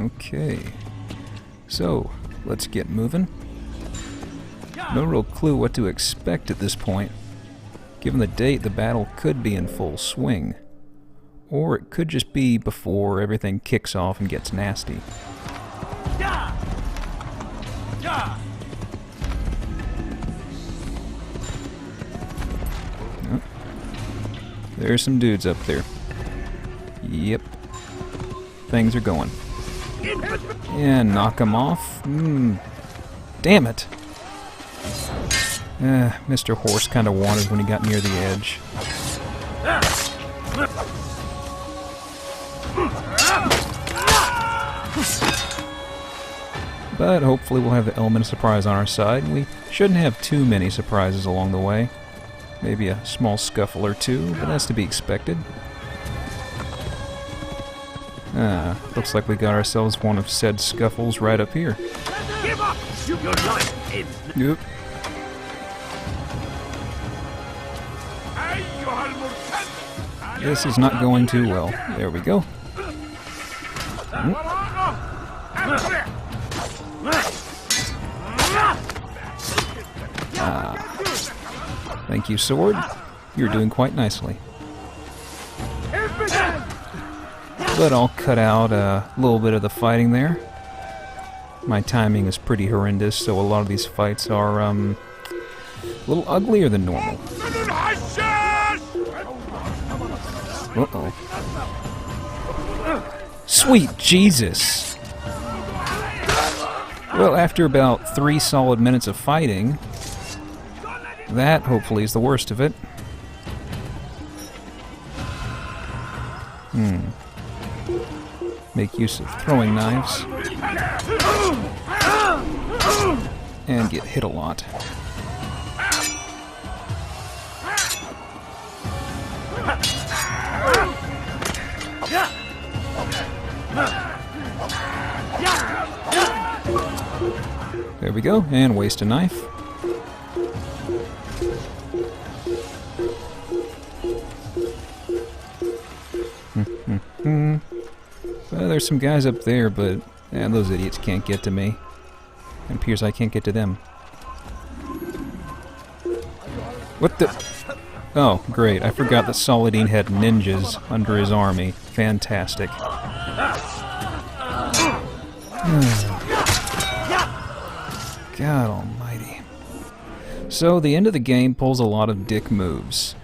Okay. So, let's get moving. No real clue what to expect at this point. Given the date, the battle could be in full swing. Or it could just be before everything kicks off and gets nasty. Oh. There's some dudes up there. Yep. Things are going. And knock them off. Damn it. Mr. Horse kind of wanted when he got near the edge. But hopefully we'll have the element of surprise on our side. We shouldn't have too many surprises along the way. Maybe a small scuffle or two, but that's to be expected. Looks like we got ourselves one of said scuffles right up here. Give up! Your life ends. Yep. This is not going too well. There we go. Thank you, sword. You're doing quite nicely. But I'll cut out a little bit of the fighting there. My timing is pretty horrendous, so a lot of these fights are a little uglier than normal. Uh-oh. Sweet Jesus! Well, after about 3 solid minutes of fighting, that hopefully is the worst of it. Make use of throwing knives. And get hit a lot. There we go, and waste a knife. Well, there's some guys up there, but those idiots can't get to me. It appears I can't get to them. What the? Oh, great. I forgot that Saladin had ninjas under his army. Fantastic. God almighty. So, the end of the game pulls a lot of dick moves.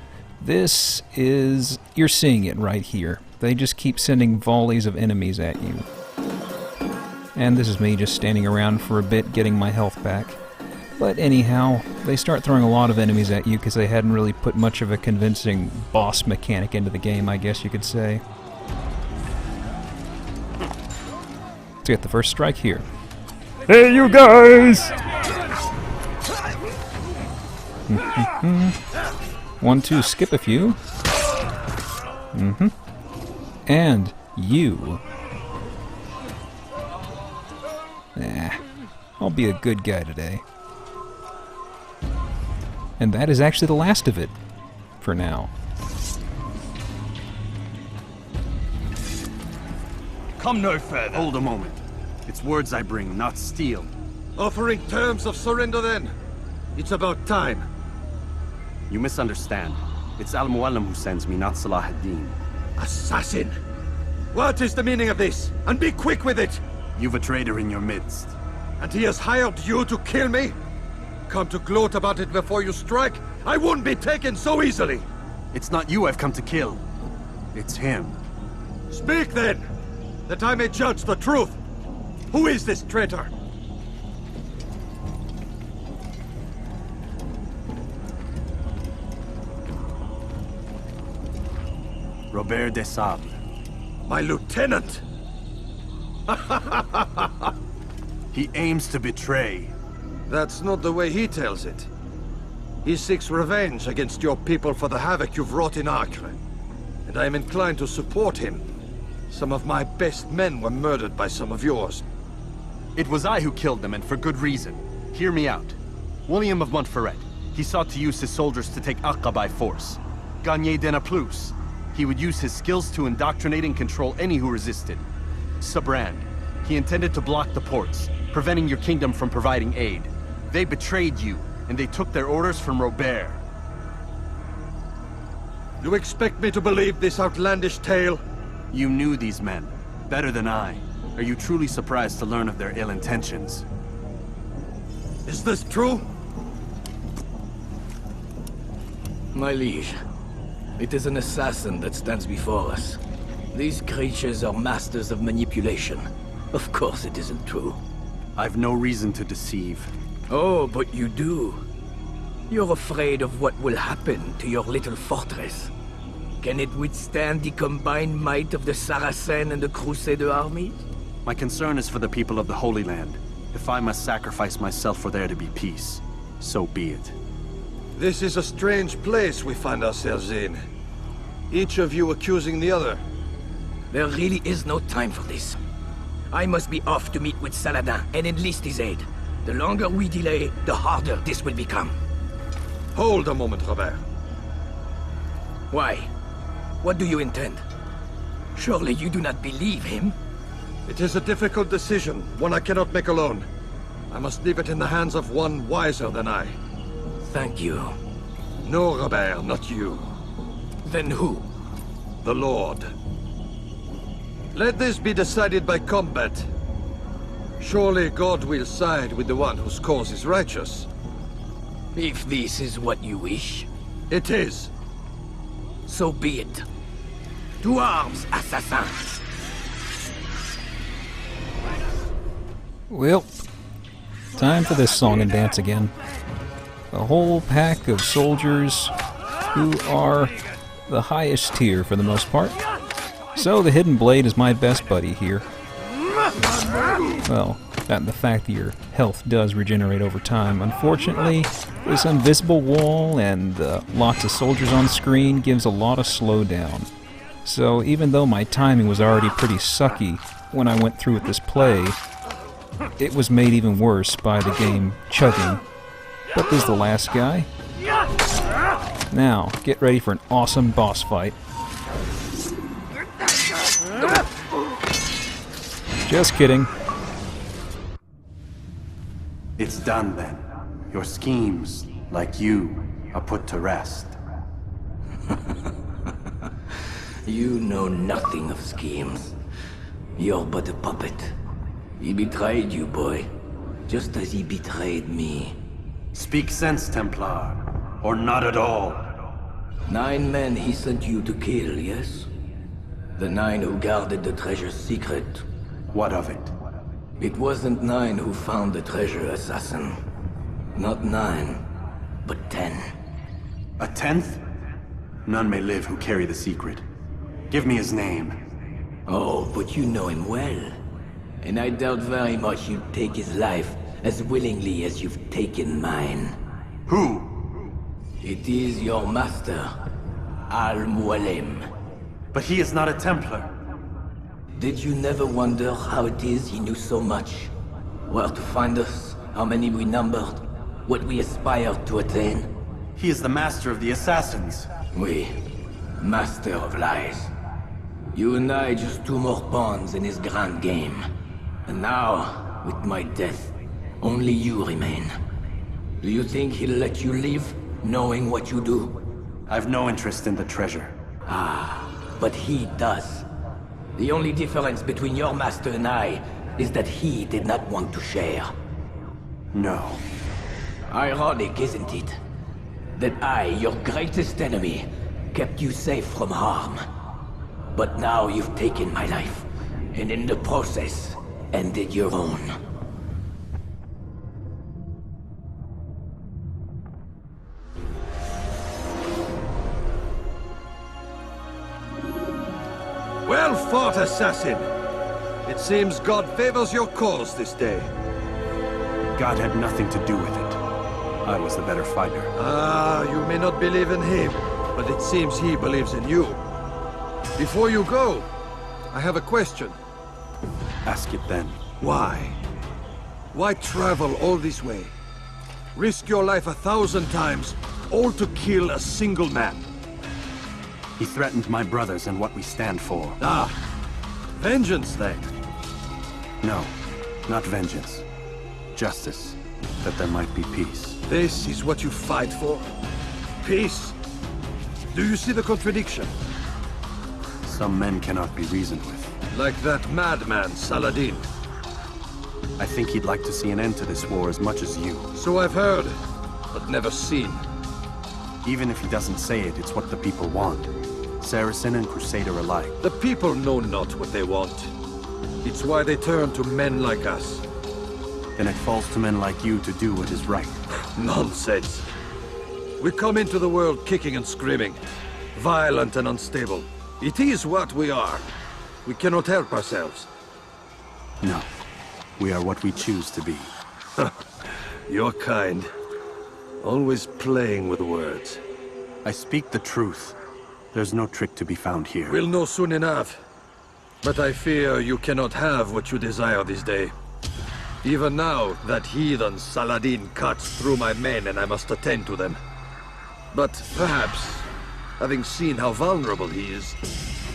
This is... you're seeing it right here. They just keep sending volleys of enemies at you. And this is me just standing around for a bit getting my health back. But anyhow, they start throwing a lot of enemies at you because they hadn't really put much of a convincing boss mechanic into the game, I guess you could say. Let's get the first strike here. Hey, you guys! 1, 2, skip a few. And you. I'll be a good guy today. And that is actually the last of it. For now. Come no further. Hold a moment. It's words I bring, not steel. Offering terms of surrender then? It's about time. You misunderstand. It's Al-Mualim who sends me, not Salah ad-Din. Assassin! What is the meaning of this? And be quick with it! You've a traitor in your midst. And he has hired you to kill me? Come to gloat about it before you strike? I wouldn't be taken so easily! It's not you I've come to kill. It's him. Speak then! That I may judge the truth! Who is this traitor? Robert de Sable. My lieutenant! He aims to betray. That's not the way he tells it. He seeks revenge against your people for the havoc you've wrought in Acre. And I am inclined to support him. Some of my best men were murdered by some of yours. It was I who killed them, and for good reason. Hear me out. William of Montferrat. He sought to use his soldiers to take Acre by force. Gagné de Naplouse. He would use his skills to indoctrinate and control any who resisted. Sabrand. He intended to block the ports, preventing your kingdom from providing aid. They betrayed you, and they took their orders from Robert. You expect me to believe this outlandish tale? You knew these men, better than I. Are you truly surprised to learn of their ill intentions? Is this true? My liege, it is an assassin that stands before us. These creatures are masters of manipulation. Of course it isn't true. I've no reason to deceive. Oh, but you do. You're afraid of what will happen to your little fortress. Can it withstand the combined might of the Saracen and the Crusader armies? My concern is for the people of the Holy Land. If I must sacrifice myself for there to be peace, so be it. This is a strange place we find ourselves in. Each of you accusing the other. There really is no time for this. I must be off to meet with Saladin and enlist his aid. The longer we delay, the harder this will become. Hold a moment, Robert. Why? What do you intend? Surely you do not believe him? It is a difficult decision, one I cannot make alone. I must leave it in the hands of one wiser than I. Thank you. No, Robert, not you. Then who? The Lord. Let this be decided by combat. Surely God will side with the one whose cause is righteous. If this is what you wish, It is. so be it. To arms, assassins! Well, time for this song and dance again. A whole pack of soldiers who are the highest tier for the most part. So the Hidden Blade is my best buddy here. Well, that and the fact that your health does regenerate over time. Unfortunately, this invisible wall and lots of soldiers on screen gives a lot of slowdown. So even though my timing was already pretty sucky when I went through with this play, it was made even worse by the game chugging. But this is the last guy. Now, get ready for an awesome boss fight. Just kidding. It's done then. Your schemes, like you, are put to rest. You know nothing of schemes. You're but a puppet. He betrayed you, boy. Just as he betrayed me. Speak sense, Templar. Or not at all. 9 men he sent you to kill, yes? The 9 who guarded the treasure's secret. What of it? It wasn't 9 who found the treasure, assassin. Not 9, but 10. A 10th? None may live who carry the secret. Give me his name. Oh, but you know him well. And I doubt very much you'd take his life as willingly as you've taken mine. Who? It is your master, Al-Mualim. But he is not a Templar. Did you never wonder how it is he knew so much? Where to find us, how many we numbered, what we aspired to attain? He is the master of the assassins. We, master of lies. You and I just 2 more pawns in his grand game. And now, with my death, only you remain. Do you think he'll let you live, knowing what you do? I've no interest in the treasure. But he does. The only difference between your master and I is that he did not want to share. No. Ironic, isn't it? That I, your greatest enemy, kept you safe from harm. But now you've taken my life, and in the process, ended your own. Well fought, assassin! It seems God favors your cause this day. God had nothing to do with it. I was the better fighter. Ah, you may not believe in him, but it seems he believes in you. Before you go, I have a question. Ask it then. Why? Why travel all this way? Risk your life 1,000 times, all to kill a single man. He threatened my brothers and what we stand for. Ah, vengeance then. No, not vengeance. Justice, that there might be peace. This is what you fight for? Peace? Do you see the contradiction? Some men cannot be reasoned with. Like that madman, Saladin. I think he'd like to see an end to this war as much as you. So I've heard, but never seen. Even if he doesn't say it, it's what the people want. Saracen and Crusader alike. The people know not what they want. It's why they turn to men like us. Then it falls to men like you to do what is right. Nonsense. We come into the world kicking and screaming, violent and unstable. It is what we are. We cannot help ourselves. No. We are what we choose to be. Your kind. Always playing with words. I speak the truth. There's no trick to be found here. We'll know soon enough. But I fear you cannot have what you desire this day. Even now, that heathen Saladin cuts through my men and I must attend to them. But perhaps, having seen how vulnerable he is,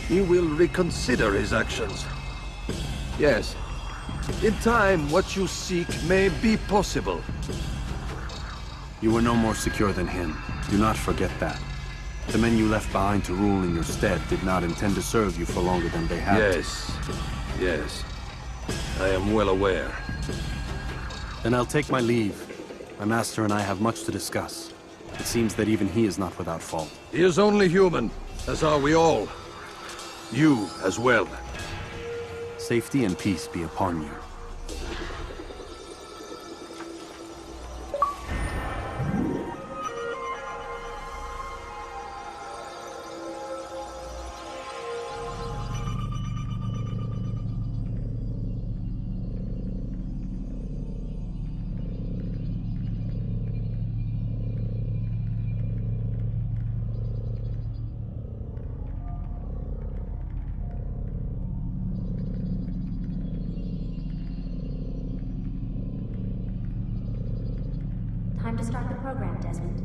he will reconsider his actions. Yes. In time, what you seek may be possible. You were no more secure than him. Do not forget that. The men you left behind to rule in your stead did not intend to serve you for longer than they had. Yes. Yes. I am well aware. Then I'll take my leave. My master and I have much to discuss. It seems that even he is not without fault. He is only human, as are we all. You as well. Safety and peace be upon you. Time to start the program, Desmond.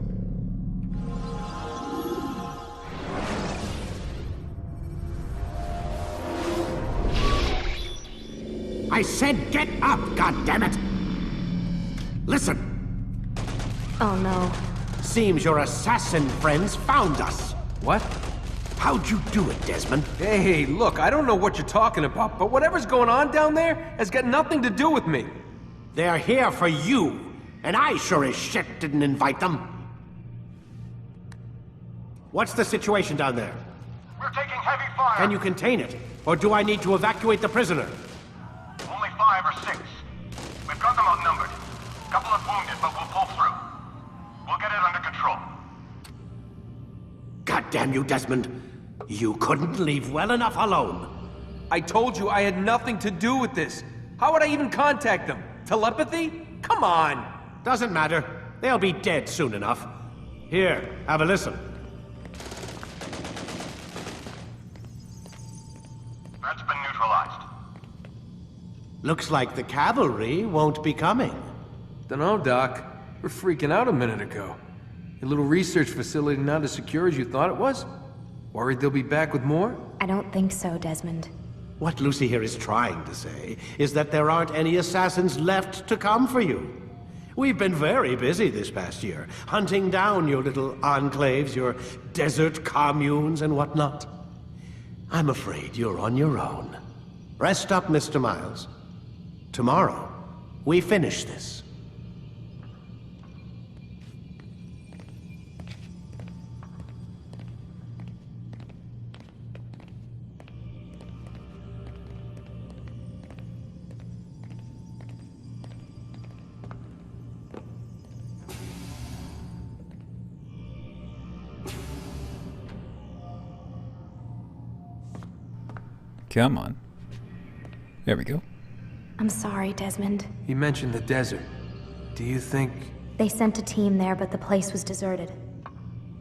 I said get up, goddammit! Listen, Oh no. seems your assassin friends found us. What? How'd you do it, Desmond? Hey, look, I don't know what you're talking about, but whatever's going on down there has got nothing to do with me. They're here for you, and I sure as shit didn't invite them. What's the situation down there? We're taking heavy fire. Can you contain it? Or do I need to evacuate the prisoner? Only 5 or 6. We've got them outnumbered. Couple of wounded, but we'll pull through. We'll get it under control. God damn you, Desmond. You couldn't leave well enough alone. I told you I had nothing to do with this. How would I even contact them? Telepathy? Come on! Doesn't matter. They'll be dead soon enough. Here, have a listen. That's been neutralized. Looks like the cavalry won't be coming. Dunno, Doc. We're freaking out a minute ago. Your little research facility not as secure as you thought it was? Worried they'll be back with more? I don't think so, Desmond. What Lucy here is trying to say is that there aren't any assassins left to come for you. We've been very busy this past year, hunting down your little enclaves, your desert communes and whatnot. I'm afraid you're on your own. Rest up, Mr. Miles. Tomorrow, we finish this. Come on. There we go. I'm sorry, Desmond. He mentioned the desert. Do you think... They sent a team there, but the place was deserted.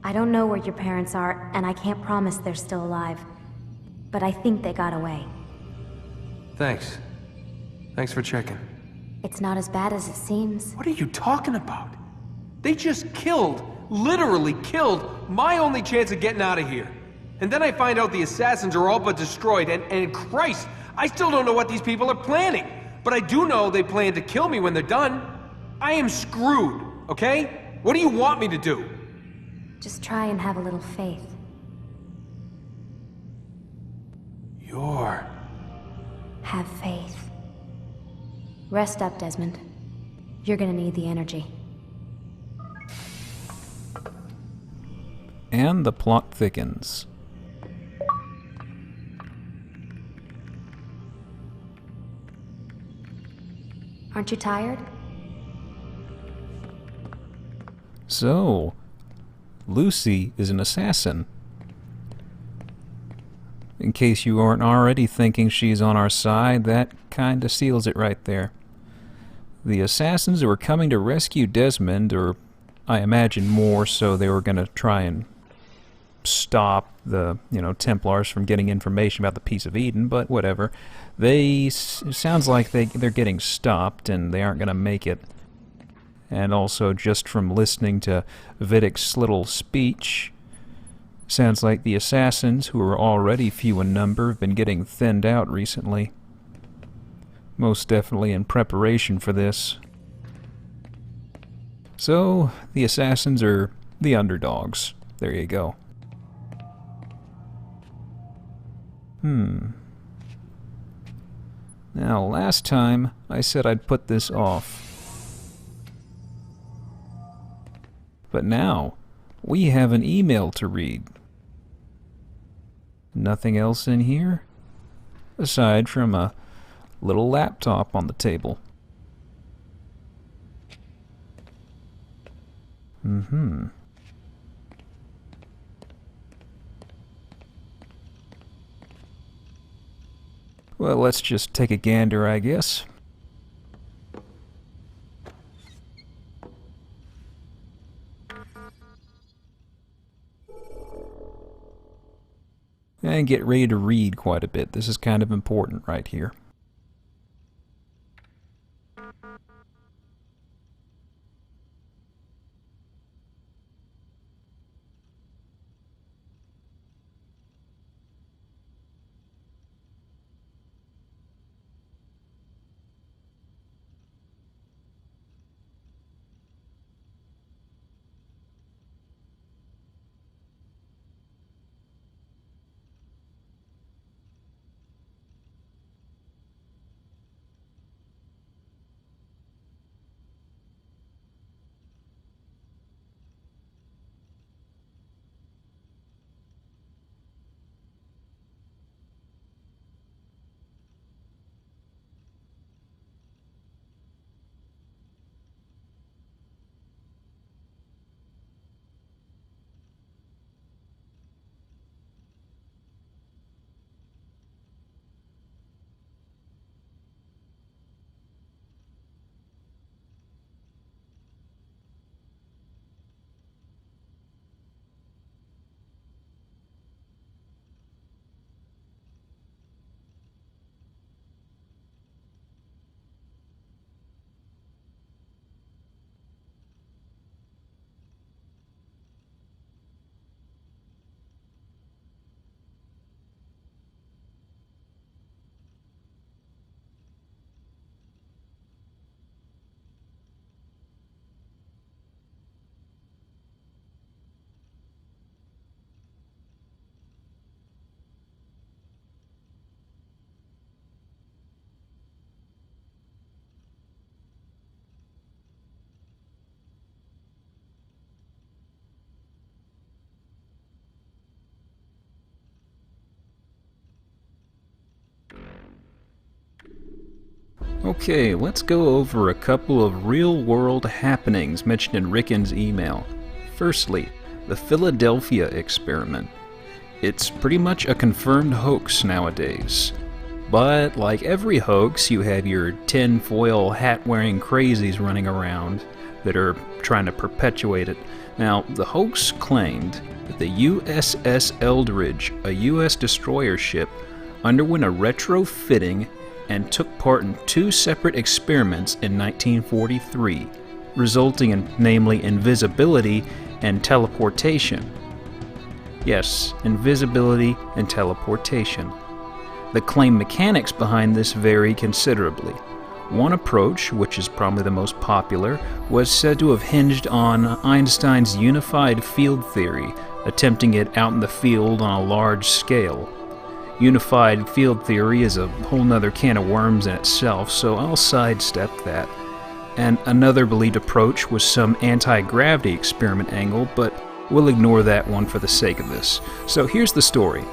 I don't know where your parents are, and I can't promise they're still alive. But I think they got away. Thanks. Thanks for checking. It's not as bad as it seems. What are you talking about? They just killed, literally killed, my only chance of getting out of here. And then I find out the assassins are all but destroyed, and Christ, I still don't know what these people are planning. But I do know they plan to kill me when they're done. I am screwed, okay? What do you want me to do? Just try and have a little faith. Have faith. Rest up, Desmond. You're gonna need the energy. And the plot thickens. Aren't you tired? So, Lucy is an assassin. In case you aren't already thinking she's on our side, that kinda seals it right there. The assassins were coming to rescue Desmond, or I imagine more so they were gonna try and stop the, Templars from getting information about the Piece of Eden, but whatever. It sounds like they're getting stopped and they aren't gonna make it. And also, just from listening to Vidic's little speech, sounds like the assassins, who are already few in number, have been getting thinned out recently. Most definitely in preparation for this. So, the assassins are the underdogs. There you go. Now, last time, I said I'd put this off. But now, we have an email to read. Nothing else in here? Aside from a little laptop on the table. Well, let's just take a gander, I guess. And get ready to read quite a bit. This is kind of important right here. Okay, let's go over a couple of real-world happenings mentioned in Ricken's email. Firstly, the Philadelphia experiment. It's pretty much a confirmed hoax nowadays. But like every hoax, you have your tin-foil hat-wearing crazies running around that are trying to perpetuate it. Now, the hoax claimed that the USS Eldridge, a U.S. destroyer ship, underwent a retrofitting and took part in two separate experiments in 1943, resulting in namely invisibility and teleportation. Yes, invisibility and teleportation. The claim mechanics behind this vary considerably. One approach, which is probably the most popular, was said to have hinged on Einstein's unified field theory, attempting it out in the field on a large scale. Unified field theory is a whole nother can of worms in itself, so I'll sidestep that. And another believed approach was some anti-gravity experiment angle, but we'll ignore that one for the sake of this. So here's the story.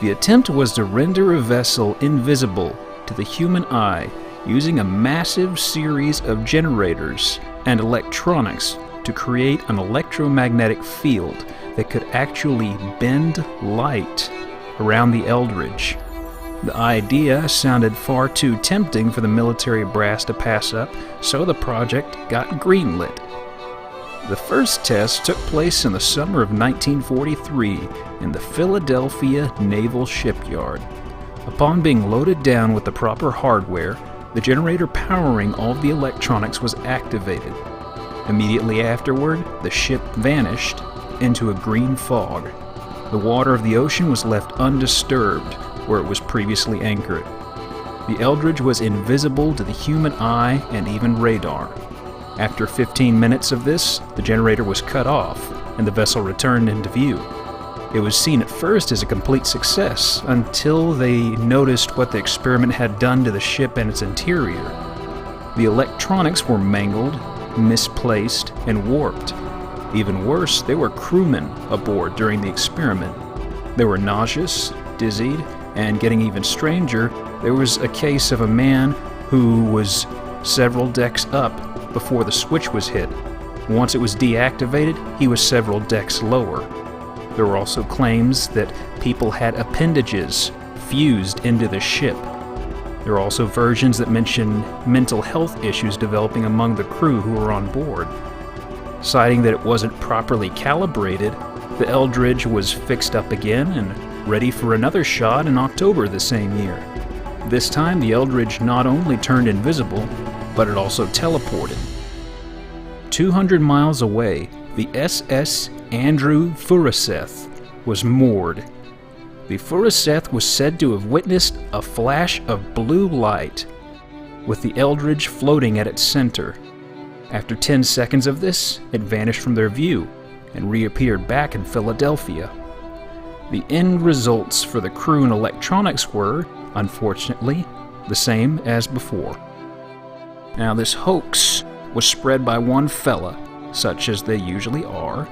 The attempt was to render a vessel invisible to the human eye using a massive series of generators and electronics to create an electromagnetic field that could actually bend light around the Eldridge. The idea sounded far too tempting for the military brass to pass up, so the project got greenlit. The first test took place in the summer of 1943 in the Philadelphia Naval Shipyard. Upon being loaded down with the proper hardware, the generator powering all of the electronics was activated. Immediately afterward, the ship vanished into a green fog. The water of the ocean was left undisturbed where it was previously anchored. The Eldridge was invisible to the human eye and even radar. After 15 minutes of this, the generator was cut off and the vessel returned into view. It was seen at first as a complete success until they noticed what the experiment had done to the ship and its interior. The electronics were mangled, misplaced, and warped. Even worse, there were crewmen aboard during the experiment. They were nauseous, dizzied, and getting even stranger, there was a case of a man who was several decks up before the switch was hit. Once it was deactivated, he was several decks lower. There were also claims that people had appendages fused into the ship. There are also versions that mention mental health issues developing among the crew who were on board. Citing that it wasn't properly calibrated, the Eldridge was fixed up again and ready for another shot in October the same year. This time, the Eldridge not only turned invisible, but it also teleported. 200 miles away, the SS Andrew Furuseth was moored. The Furuseth was said to have witnessed a flash of blue light, with the Eldridge floating at its center. After 10 seconds of this, it vanished from their view and reappeared back in Philadelphia. The end results for the crew and electronics were, unfortunately, the same as before. Now, this hoax was spread by one fella, such as they usually are.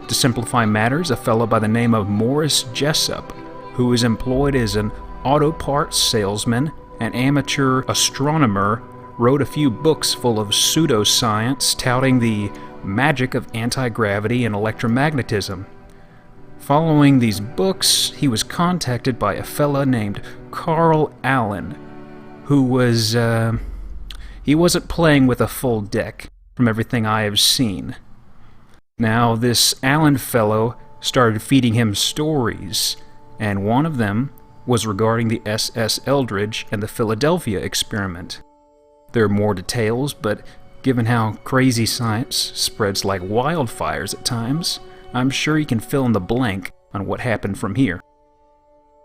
To simplify matters, a fellow by the name of Morris Jessup, who was employed as an auto parts salesman and amateur astronomer, wrote a few books full of pseudoscience touting the magic of anti-gravity and electromagnetism. Following these books, he was contacted by a fella named Carl Allen, who was, he wasn't playing with a full deck, from everything I have seen. Now, this Allen fellow started feeding him stories, and one of them was regarding the SS Eldridge and the Philadelphia experiment. There are more details, but given how crazy science spreads like wildfires at times, I'm sure you can fill in the blank on what happened from here.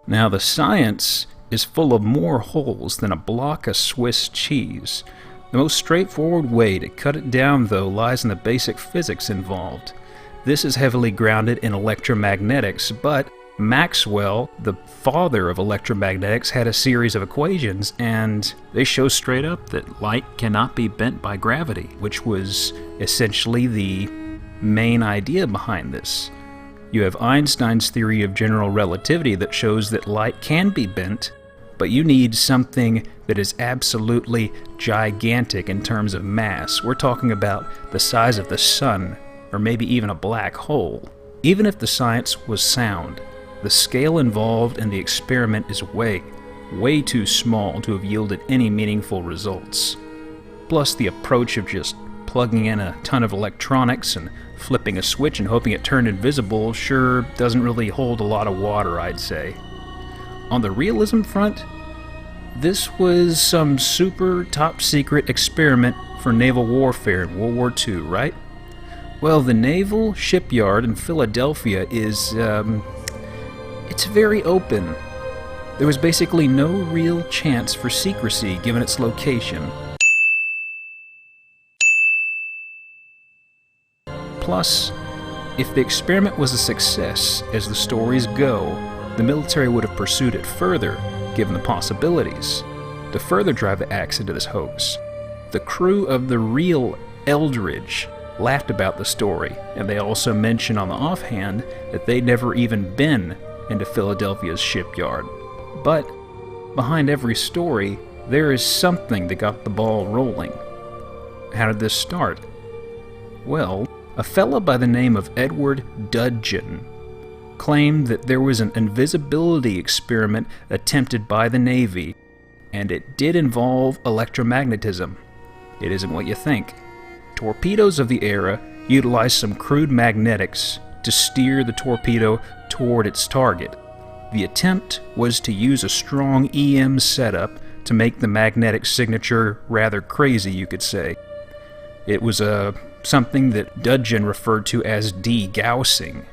Now, the science is full of more holes than a block of Swiss cheese. The most straightforward way to cut it down, though, lies in the basic physics involved. This is heavily grounded in electromagnetics, but Maxwell, the father of electromagnetics, had a series of equations, and they show straight up that light cannot be bent by gravity, which was essentially the main idea behind this. You have Einstein's theory of general relativity that shows that light can be bent, but you need something that is absolutely gigantic in terms of mass. We're talking about the size of the sun, or maybe even a black hole. Even if the science was sound, the scale involved in the experiment is way too small to have yielded any meaningful results. Plus, the approach of just plugging in a ton of electronics and flipping a switch and hoping it turned invisible sure doesn't really hold a lot of water, I'd say. On the realism front, this was some super top-secret experiment for naval warfare in World War II, right? Well, the naval shipyard in Philadelphia is, it's very open. There was basically no real chance for secrecy given its location. Plus, if the experiment was a success, as the stories go, the military would have pursued it further, given the possibilities, to further drive the axe into this hoax. The crew of the real Eldridge laughed about the story, and they also mentioned on the offhand that they'd never even been into Philadelphia's shipyard. But behind every story, there is something that got the ball rolling. How did this start? Well, a fellow by the name of Edward Dudgeon claimed that there was an invisibility experiment attempted by the Navy, and it did involve electromagnetism. It isn't what you think. Torpedoes of the era utilized some crude magnetics to steer the torpedo toward its target. The attempt was to use a strong EM setup to make the magnetic signature rather crazy, you could say. It was something that Dudgeon referred to as degaussing.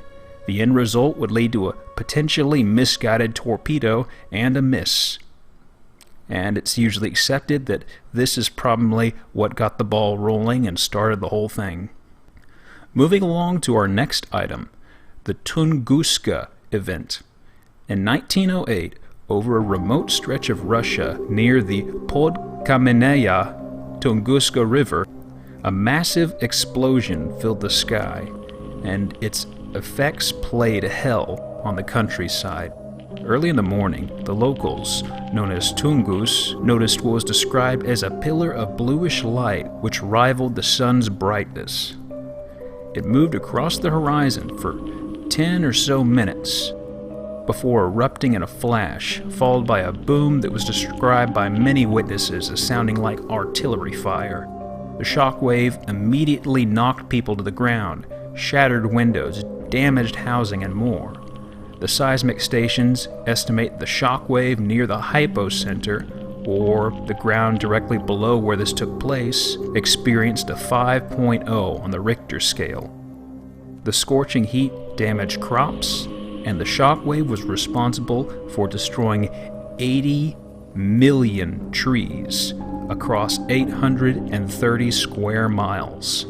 The end result would lead to a potentially misguided torpedo and a miss. And it's usually accepted that this is probably what got the ball rolling and started the whole thing. Moving along to our next item, the Tunguska event. In 1908, over a remote stretch of Russia near the Podkameneya Tunguska River, a massive explosion filled the sky, and its effects played hell on the countryside. Early in the morning, the locals, known as Tungus, noticed what was described as a pillar of bluish light which rivaled the sun's brightness. It moved across the horizon for 10 or so minutes before erupting in a flash, followed by a boom that was described by many witnesses as sounding like artillery fire. The shockwave immediately knocked people to the ground, shattered windows, damaged housing, and more. The seismic stations estimate the shockwave near the hypocenter, or the ground directly below where this took place, experienced a 5.0 on the Richter scale. The scorching heat damaged crops, and the shockwave was responsible for destroying 80 million trees across 830 square miles.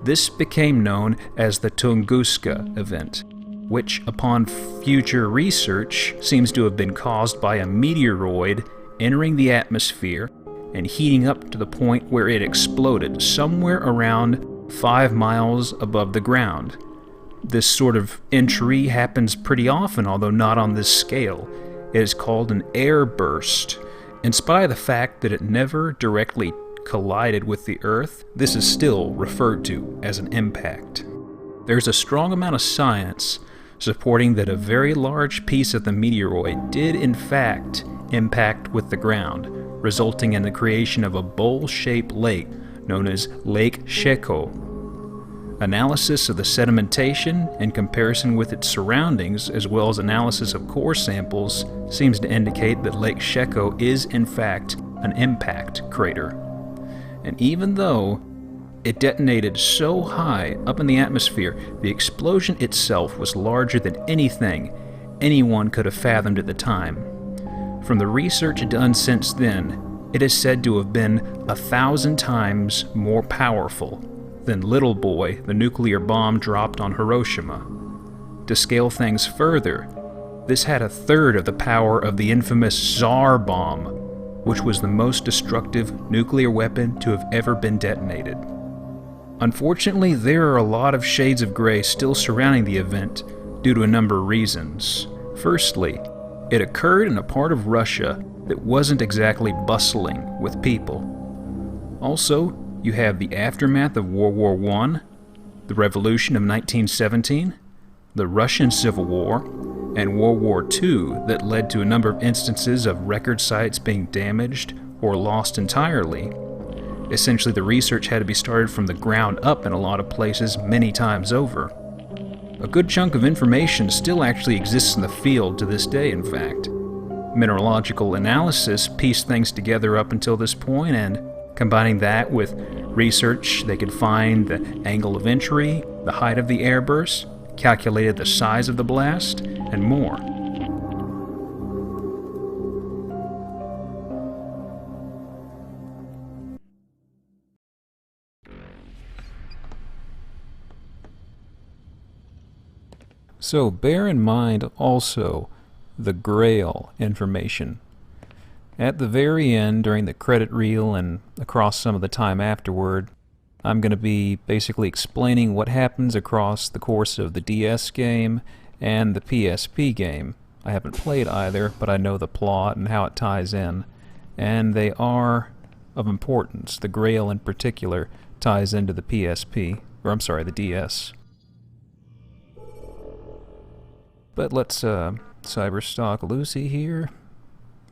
This became known as the Tunguska event, which upon future research seems to have been caused by a meteoroid entering the atmosphere and heating up to the point where it exploded somewhere around 5 miles above the ground. This sort of entry happens pretty often, although not on this scale. It is called an air burst. In spite of the fact that it never directly collided with the Earth, this is still referred to as an impact. There's a strong amount of science supporting that a very large piece of the meteoroid did in fact impact with the ground, resulting in the creation of a bowl-shaped lake known as Lake Sheko. Analysis of the sedimentation in comparison with its surroundings, as well as analysis of core samples, seems to indicate that Lake Sheko is in fact an impact crater. And even though it detonated so high up in the atmosphere, the explosion itself was larger than anything anyone could have fathomed at the time. From the research done since then, it is said to have been 1,000 times more powerful than Little Boy, the nuclear bomb dropped on Hiroshima. To scale things further, this had 1/3 of the power of the infamous Tsar bomb, which was the most destructive nuclear weapon to have ever been detonated. Unfortunately, there are a lot of shades of gray still surrounding the event due to a number of reasons. Firstly, it occurred in a part of Russia that wasn't exactly bustling with people. Also, you have the aftermath of World War I, the Revolution of 1917, the Russian Civil War, and World War II that led to a number of instances of record sites being damaged or lost entirely. Essentially, the research had to be started from the ground up in a lot of places many times over. A good chunk of information still actually exists in the field to this day, in fact. Mineralogical analysis pieced things together up until this point, and combining that with research, they could find the angle of entry, the height of the airburst, calculated the size of the blast, and more. So bear in mind also the Grail information. At the very end, during the credit reel and across some of the time afterward, I'm going to be basically explaining what happens across the course of the DS game and the PSP game. I haven't played either, but I know the plot and how it ties in, and they are of importance. The Grail in particular ties into the PSP, or I'm sorry, the DS. But let's cyberstalk Lucy here.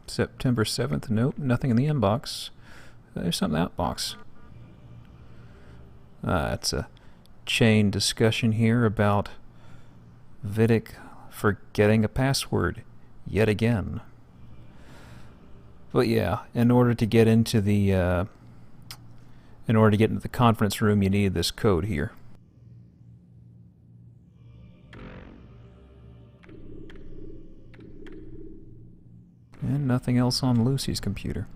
September 7th, nope, nothing in the inbox. There's something out box. It's a chain discussion here about Vidic forgetting a password yet again. But yeah, in order to get into the conference room, you need this code here. And nothing else on Lucy's computer.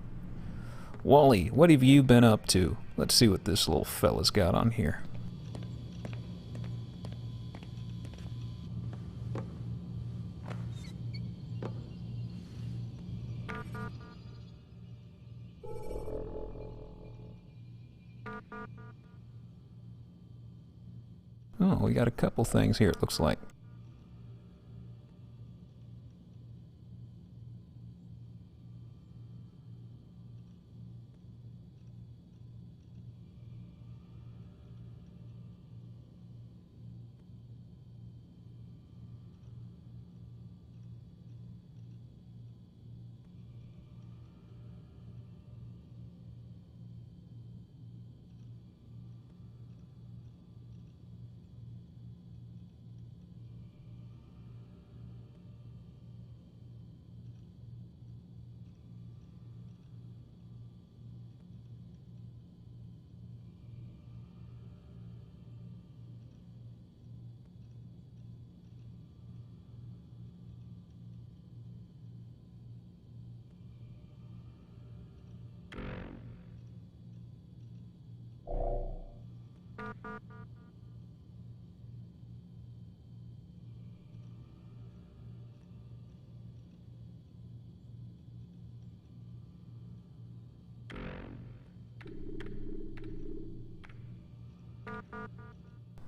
Wally, what have you been up to? Let's see what this little fella's got on here. Oh, we got a couple things here, it looks like.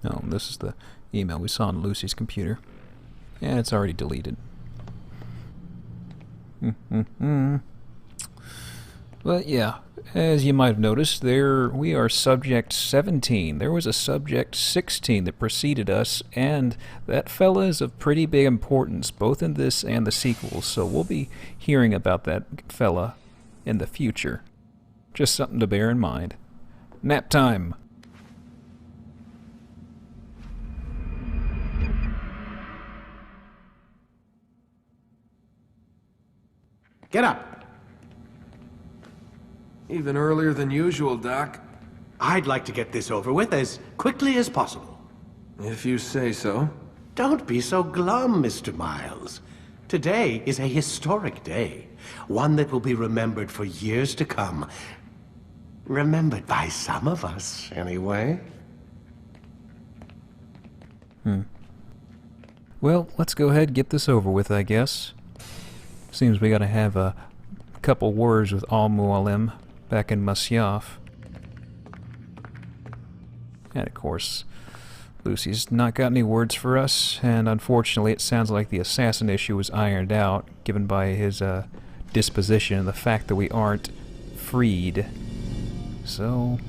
No, this is the email we saw on Lucy's computer. And it's already deleted. But yeah, as you might have noticed, there we are subject 17. There was a subject 16 that preceded us, and that fella is of pretty big importance, both in this and the sequels, so we'll be hearing about that fella in the future. Just something to bear in mind. Nap time! Get up. Even earlier than usual, Doc. I'd like to get this over with as quickly as possible. If you say so. Don't be so glum, Mr. Miles. Today is a historic day. One that will be remembered for years to come. Remembered by some of us, anyway. Well, let's go ahead and get this over with, I guess. Seems we gotta have a couple words with Al-Mualim back in Masyaf. And of course, Lucy's not got any words for us, and unfortunately it sounds like the assassin issue was ironed out, given by his disposition and the fact that we aren't freed. So,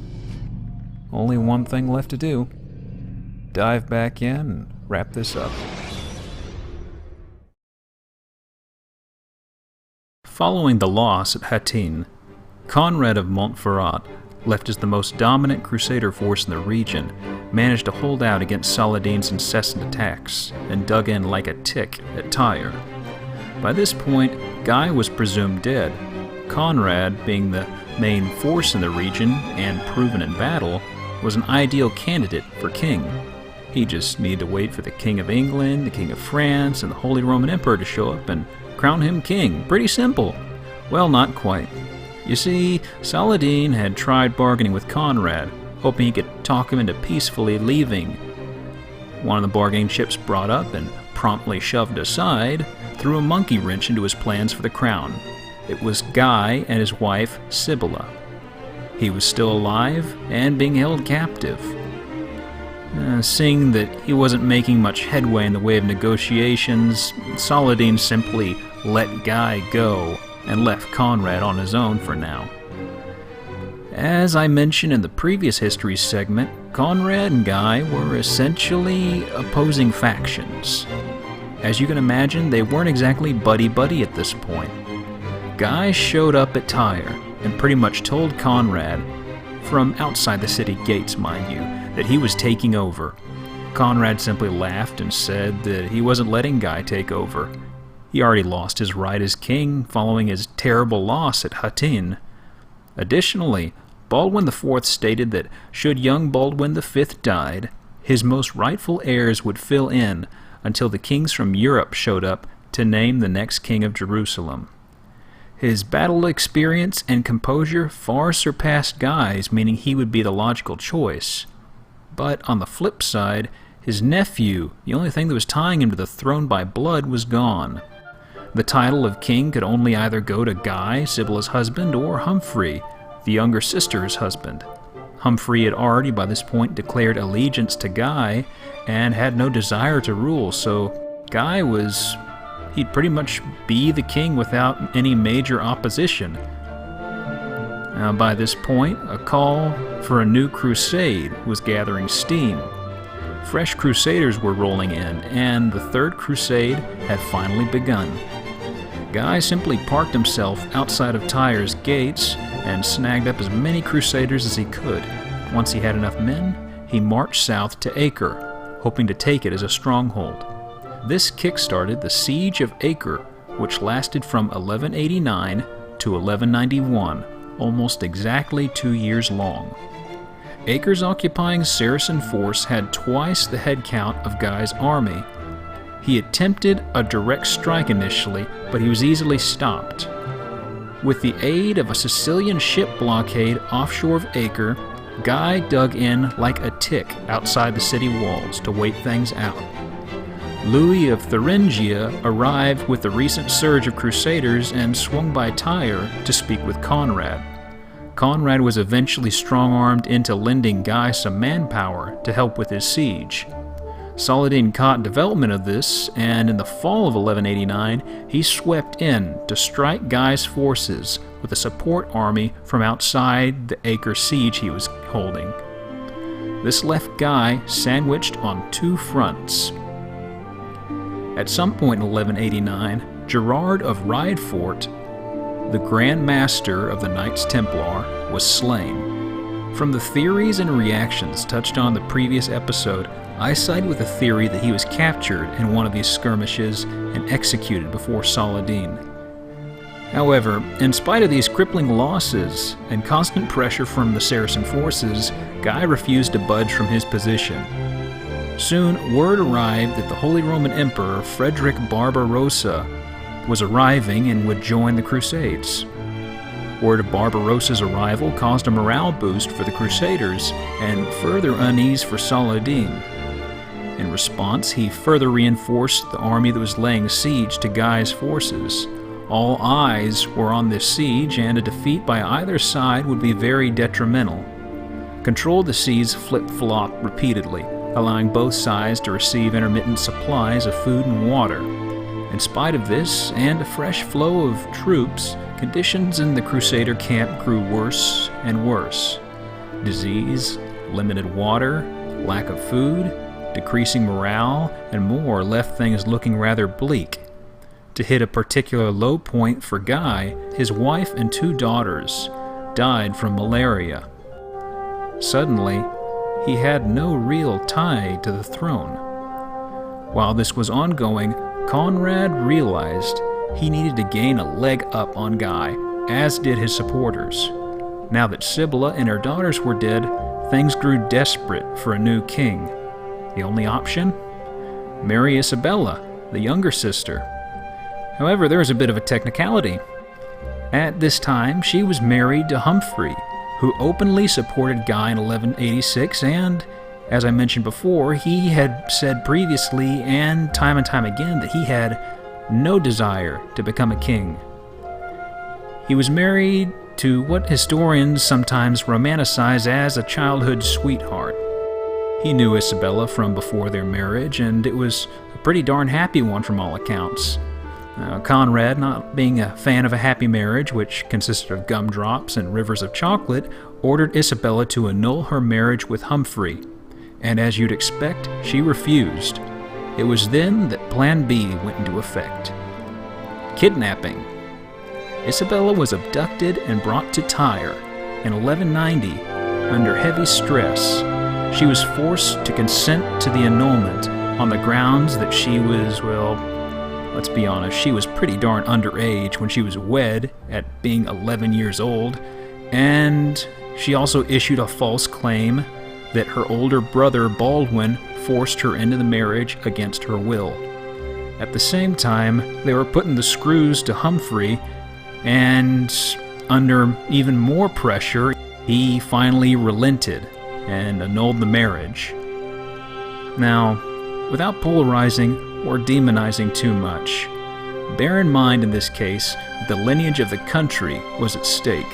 only one thing left to do. Dive back in and wrap this up. Following the loss at Hattin, Conrad of Montferrat, left as the most dominant crusader force in the region, managed to hold out against Saladin's incessant attacks and dug in like a tick at Tyre. By this point, Guy was presumed dead. Conrad, being the main force in the region and proven in battle, was an ideal candidate for king. He just needed to wait for the King of England, the King of France, and the Holy Roman Emperor to show up and crown him king. Pretty simple. Well, not quite. You see, Saladin had tried bargaining with Conrad, hoping he could talk him into peacefully leaving. One of the bargaining chips brought up, and promptly shoved aside, threw a monkey wrench into his plans for the crown. It was Guy and his wife, Sibylla. He was still alive and being held captive. Seeing that he wasn't making much headway in the way of negotiations, Saladin simply let Guy go and left Conrad on his own for now. As I mentioned in the previous history segment, Conrad and Guy were essentially opposing factions. As you can imagine, they weren't exactly buddy-buddy at this point. Guy showed up at Tyre and pretty much told Conrad, from outside the city gates mind you, that he was taking over. Conrad simply laughed and said that he wasn't letting Guy take over. He already lost his right as king following his terrible loss at Hattin. Additionally, Baldwin IV stated that should young Baldwin V died, his most rightful heirs would fill in until the kings from Europe showed up to name the next king of Jerusalem. His battle experience and composure far surpassed Guy's, meaning he would be the logical choice. But on the flip side, his nephew, the only thing that was tying him to the throne by blood, was gone. The title of king could only either go to Guy, Sibylla's husband, or Humphrey, the younger sister's husband. Humphrey had already by this point declared allegiance to Guy and had no desire to rule, so he'd pretty much be the king without any major opposition. Now, by this point, a call for a new crusade was gathering steam. Fresh crusaders were rolling in, and the Third Crusade had finally begun. Guy simply parked himself outside of Tyre's gates and snagged up as many crusaders as he could. Once he had enough men, he marched south to Acre, hoping to take it as a stronghold. This kick-started the Siege of Acre, which lasted from 1189 to 1191, almost exactly 2 years long. Acre's occupying Saracen force had twice the head count of Guy's army. He attempted a direct strike initially, but he was easily stopped. With the aid of a Sicilian ship blockade offshore of Acre, Guy dug in like a tick outside the city walls to wait things out. Louis of Thuringia arrived with the recent surge of crusaders and swung by Tyre to speak with Conrad. Conrad was eventually strong-armed into lending Guy some manpower to help with his siege. Saladin caught development of this, and in the fall of 1189, he swept in to strike Guy's forces with a support army from outside the Acre siege he was holding. This left Guy sandwiched on two fronts. At some point in 1189, Gerard of Riedfort, the Grand Master of the Knights Templar, was slain. From the theories and reactions touched on the previous episode, I side with the theory that he was captured in one of these skirmishes and executed before Saladin. However, in spite of these crippling losses and constant pressure from the Saracen forces, Guy refused to budge from his position. Soon, word arrived that the Holy Roman Emperor Frederick Barbarossa was arriving and would join the Crusades. Word of Barbarossa's arrival caused a morale boost for the Crusaders and further unease for Saladin. In response, he further reinforced the army that was laying siege to Guy's forces. All eyes were on this siege, and a defeat by either side would be very detrimental. Control of the seas flip-flopped repeatedly, allowing both sides to receive intermittent supplies of food and water. In spite of this, and a fresh flow of troops, conditions in the Crusader camp grew worse and worse. Disease, limited water, lack of food, decreasing morale, and more left things looking rather bleak. To hit a particular low point for Guy, his wife and 2 daughters died from malaria. Suddenly, he had no real tie to the throne. While this was ongoing, Conrad realized he needed to gain a leg up on Guy, as did his supporters. Now that Sibylla and her daughters were dead, things grew desperate for a new king. The only option? Marry Isabella, the younger sister. However, there was a bit of a technicality. At this time, she was married to Humphrey, who openly supported Guy in 1186 and As I mentioned before, he had said previously and time again that he had no desire to become a king. He was married to what historians sometimes romanticize as a childhood sweetheart. He knew Isabella from before their marriage, and it was a pretty darn happy one from all accounts. Conrad, not being a fan of a happy marriage, which consisted of gumdrops and rivers of chocolate, ordered Isabella to annul her marriage with Humphrey, and as you'd expect, she refused. It was then that Plan B went into effect. Kidnapping. Isabella was abducted and brought to Tyre in 1190 under heavy stress. She was forced to consent to the annulment on the grounds that she was, well, let's be honest, she was pretty darn underage when she was wed at being 11 years old, and she also issued a false claim that her older brother Baldwin forced her into the marriage against her will. At the same time, they were putting the screws to Humphrey, and under even more pressure, he finally relented and annulled the marriage. Now, without polarizing or demonizing too much, bear in mind in this case the lineage of the country was at stake.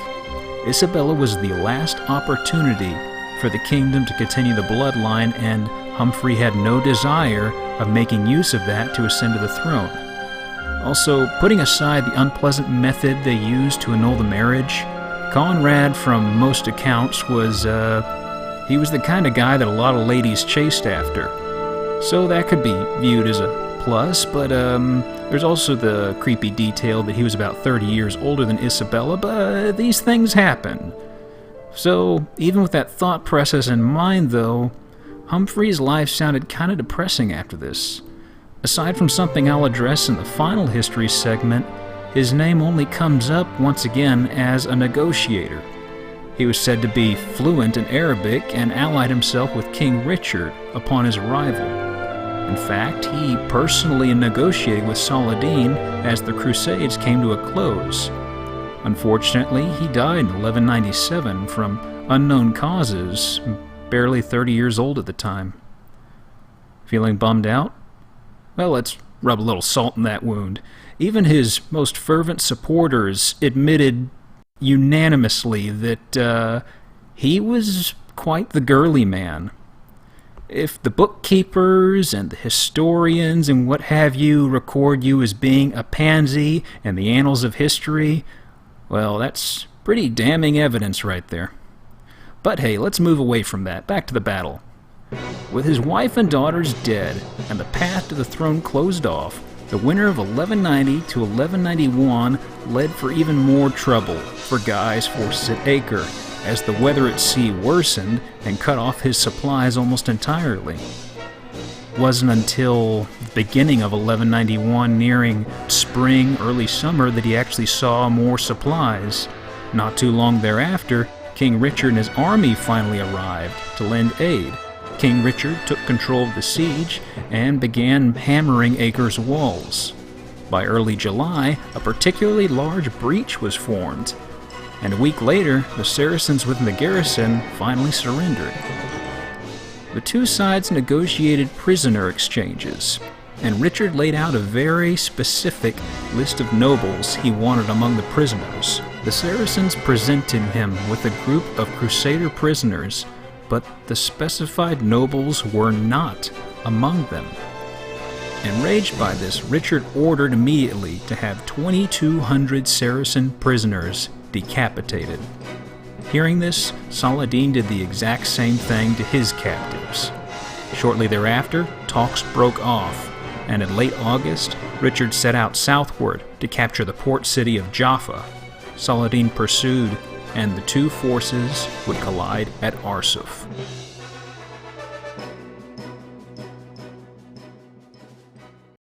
Isabella was the last opportunity for the kingdom to continue the bloodline, and Humphrey had no desire of making use of that to ascend to the throne. Also, putting aside the unpleasant method they used to annul the marriage, Conrad, from most accounts, was the kind of guy that a lot of ladies chased after. So that could be viewed as a plus, but there's also the creepy detail that he was about 30 years older than Isabella, but these things happen. So, even with that thought process in mind, though, Humphrey's life sounded kind of depressing after this. Aside from something I'll address in the final history segment, his name only comes up once again as a negotiator. He was said to be fluent in Arabic and allied himself with King Richard upon his arrival. In fact, he personally negotiated with Saladin as the Crusades came to a close. Unfortunately, he died in 1197 from unknown causes, barely 30 years old at the time. Feeling bummed out? Well, let's rub a little salt in that wound. Even his most fervent supporters admitted unanimously that he was quite the girly man. If the bookkeepers and the historians and what have you record you as being a pansy in the annals of history, well, that's pretty damning evidence right there. But hey, let's move away from that. Back to the battle. With his wife and daughters dead and the path to the throne closed off, the winter of 1190 to 1191 led for even more trouble for Guy's forces at Acre, as the weather at sea worsened and cut off his supplies almost entirely. It wasn't until the beginning of 1191, nearing spring, early summer, that he actually saw more supplies. Not too long thereafter, King Richard and his army finally arrived to lend aid. King Richard took control of the siege and began hammering Acre's walls. By early July, a particularly large breach was formed, and a week later, the Saracens within the garrison finally surrendered. The two sides negotiated prisoner exchanges, and Richard laid out a very specific list of nobles he wanted among the prisoners. The Saracens presented him with a group of Crusader prisoners, but the specified nobles were not among them. Enraged by this, Richard ordered immediately to have 2,200 Saracen prisoners decapitated. Hearing this, Saladin did the exact same thing to his captives. Shortly thereafter, talks broke off, and in late August, Richard set out southward to capture the port city of Jaffa. Saladin pursued, and the two forces would collide at Arsuf.